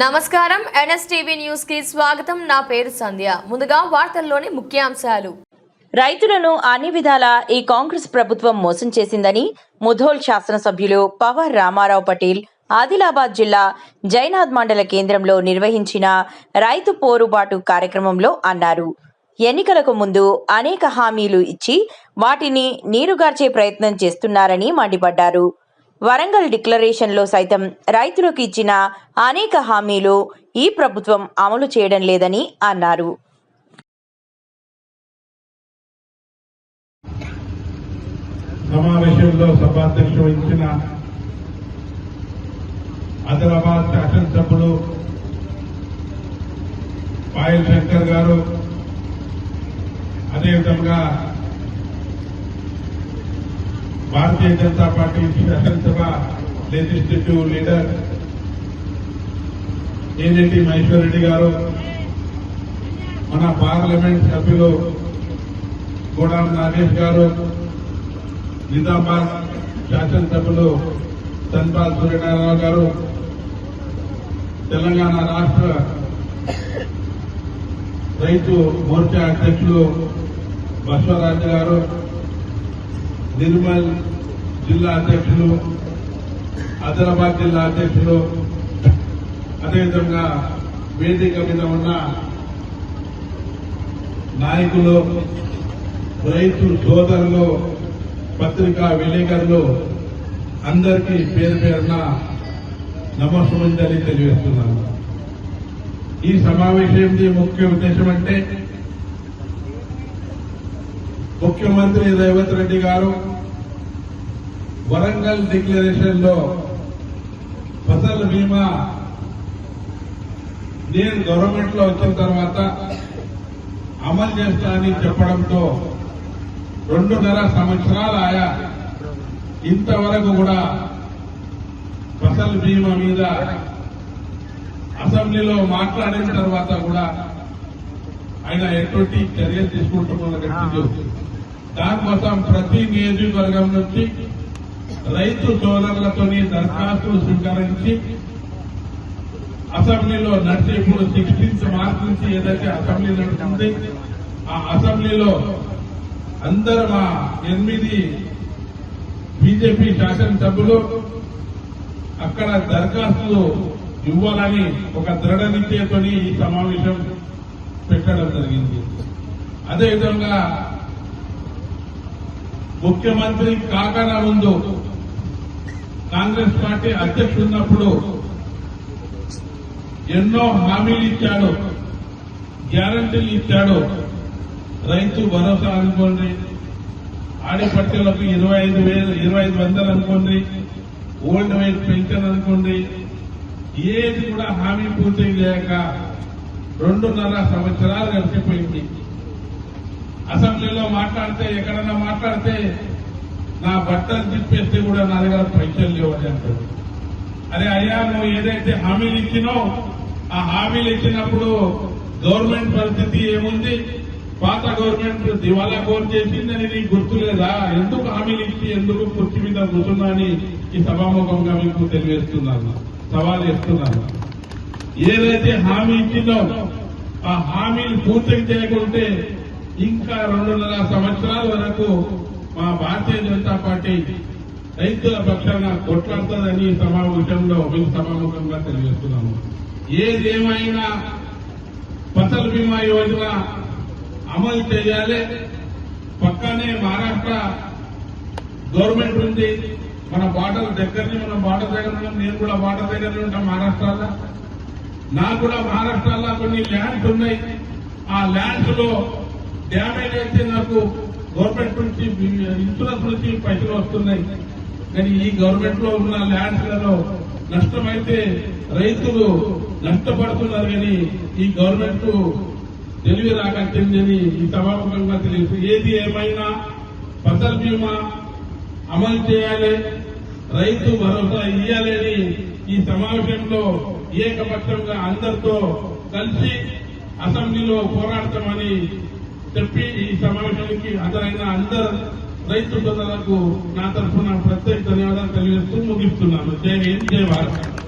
నమస్కారం NSTV news కి స్వాగతం. నా పేరు సంధ్య. ముందుగా వార్తల్లోని ముఖ్యాంశాలు. రైతులను అన్ని విధాలా ఈ కాంగ్రెస్ ప్రభుత్వం మోసం చేసిందని ముధోల్ శాసనసభ్యులు పవర్ రామారావు పటేల్ ఆదిలాబాద్ జిల్లా జైనాథ్ మండల కేంద్రంలో నిర్వహించిన రైతు పోరుబాటు కార్యక్రమంలో అన్నారు. ఎన్నికలకు ముందు అనేక హామీలు ఇచ్చి వాటిని నీరుగార్చే ప్రయత్నం చేస్తున్నారని మండిపడ్డారు. వరంగల్ డిక్లరేషన్లో సైతం రైతులకు ఇచ్చిన అనేక హామీలు ఈ ప్రభుత్వం అమలు చేయడం లేదని అన్నారు. సమావేశంలో సభాధ్యక్షుడు వహించిన ఆదిలాబాద్ శాసనసభ్యులు పాయల్ శంకర్ గారు, అదేవిధంగా భారతీయ జనతా పార్టీ శాసనసభ లెజిస్లేటివ్ లీడర్ ఏజెంటి మహేశ్వర్ రెడ్డి గారు, మన పార్లమెంట్ సభ్యులు గోడాం నాగేష్ గారు, నిజామాబాద్ శాసనసభ్యులు ధన్పాల్ సూర్యనారాయణ గారు, తెలంగాణ రాష్ట్ర రైతు మోర్చా అధ్యక్షులు బసవరాజు గారు, నిర్మల్ జిల్లా అధ్యక్షులు, ఆదిలాబాద్ జిల్లా అధ్యక్షులు, అదేవిధంగా వేదిక మీద ఉన్న నాయకులు, రైతు సోదరులు, పత్రికా విలేకరులు అందరికీ పేరు పేరున నమస్సుమంజలి తెలియజేస్తున్నాను. ఈ సమావేశంలో ముఖ్య ఉద్దేశం అంటే ముఖ్యమంత్రి రేవంత్ రెడ్డి గారు వరంగల్ డిక్లరేషన్ లో ఫసల్ బీమా నేను గవర్నమెంట్ లో వచ్చిన తర్వాత అమలు చేస్తానని చెప్పడంతో 2.5 సంవత్సరాలు ఆయా ఇంతవరకు కూడా ఫసల్ బీమా మీద అసెంబ్లీలో మాట్లాడిన తర్వాత కూడా ఆయన ఎటువంటి చర్యలు తీసుకుంటున్నారు. దానికోసం ప్రతి నియోజకవర్గం నుంచి రైతు సోదరులతో దరఖాస్తులు స్వీకరించి అసెంబ్లీలో నడిచి ఇప్పుడు 16th మార్చ్ నుంచి ఏదైతే అసెంబ్లీ నడుస్తుంది ఆ అసెంబ్లీలో అందరూ మా 8 బీజేపీ శాసనసభ్యులు అక్కడ దరఖాస్తులు ఇవ్వాలని ఒక దృఢ నిశ్చయంతో ఈ సమావేశం పెట్టడం జరిగింది. అదేవిధంగా ముఖ్యమంత్రి కాకనా ముందు కాంగ్రెస్ పార్టీ అధ్యక్షుడు ఉన్నప్పుడు ఎన్నో హామీలు ఇచ్చాడు, గ్యారంటీలు ఇచ్చాడు. రైతు భరోసా అనుకోండి, ఆడిపట్టెలకు 25,000 అనుకోండి, ఓల్డ్ ఏజ్ పెన్షన్ అనుకోండి, ఏది కూడా హామీ పూర్తి చేయక 2.5 సంవత్సరాలు గడిచిపోయింది. అసెంబ్లీలో మాట్లాడితే ఎక్కడన్నా మాట్లాడితే నా బట్టలు తిప్పేస్తే కూడా నా దగ్గర పైసలు లేవని అంటాడు. అరే అయ్యా, నువ్వు ఏదైతే హామీలు ఇచ్చినో ఆ హామీలు ఇచ్చినప్పుడు గవర్నమెంట్ పరిస్థితి ఏముంది? పాత గవర్నమెంట్ దివాలా కోర్ చేసిందని నీకు గుర్తులేదా? ఎందుకు హామీలు ఇచ్చి ఎందుకు కుర్చీ మీద కూర్చున్నా అని ఈ సభాముఖంగా మీకు తెలియజేస్తున్నాను, సవాల్ చేస్తున్నాను. ఏదైతే హామీ ఇచ్చిందో ఆ హామీలు పూర్తి చేయకుంటే ఇంకా 2.5 సంవత్సరాల వరకు మా భారతీయ జనతా పార్టీ రైతుల పక్షాన కొట్లాడుతుందని సమావేశంలో మీకు సమాముఖంగా తెలియజేస్తున్నాము. ఏదేమైనా ఫసల్ బీమా యోజన అమలు చేయాలి. పక్కనే మహారాష్ట్ర గవర్నమెంట్ ఉంది, మన బార్డర్ దగ్గరనే, మన బార్డర్ దగ్గర ఉన్నాం. నేను కూడా బార్డర్ దగ్గరనే ఉంటాం మహారాష్ట్రలో. నాకు కూడా మహారాష్ట్రలో కొన్ని ల్యాండ్స్ ఉన్నాయి. ఆ ల్యాండ్స్ లో డ్యామేజ్ అయితే నాకు గవర్నమెంట్ నుంచి ఇన్సూరెన్స్ నుంచి పైసలు వస్తున్నాయి. కానీ ఈ గవర్నమెంట్ లో ఉన్న ల్యాండ్స్లలో నష్టమైతే రైతులు నష్టపడుతున్నారు. కానీ ఈ గవర్నమెంట్ తెలివి రాకచ్చిందని ఈ సభాముఖంగా తెలియదు. ఏది ఏమైనా ఫసల్ బీమా అమలు చేయాలి, రైతు భరోసా ఇయ్యాలని ఈ సమావేశంలో ఏకపక్షంగా అందరితో కలిసి అసెంబ్లీలో పోరాడతామని చెప్పి ఈ సమావేశానికి హాజరైన అందరు రైతు సోదరులకు నా తరఫున ప్రత్యేక ధన్యవాదాలు తెలియజేస్తూ ముగిస్తున్నాను. జై హింద్, జై భారత్.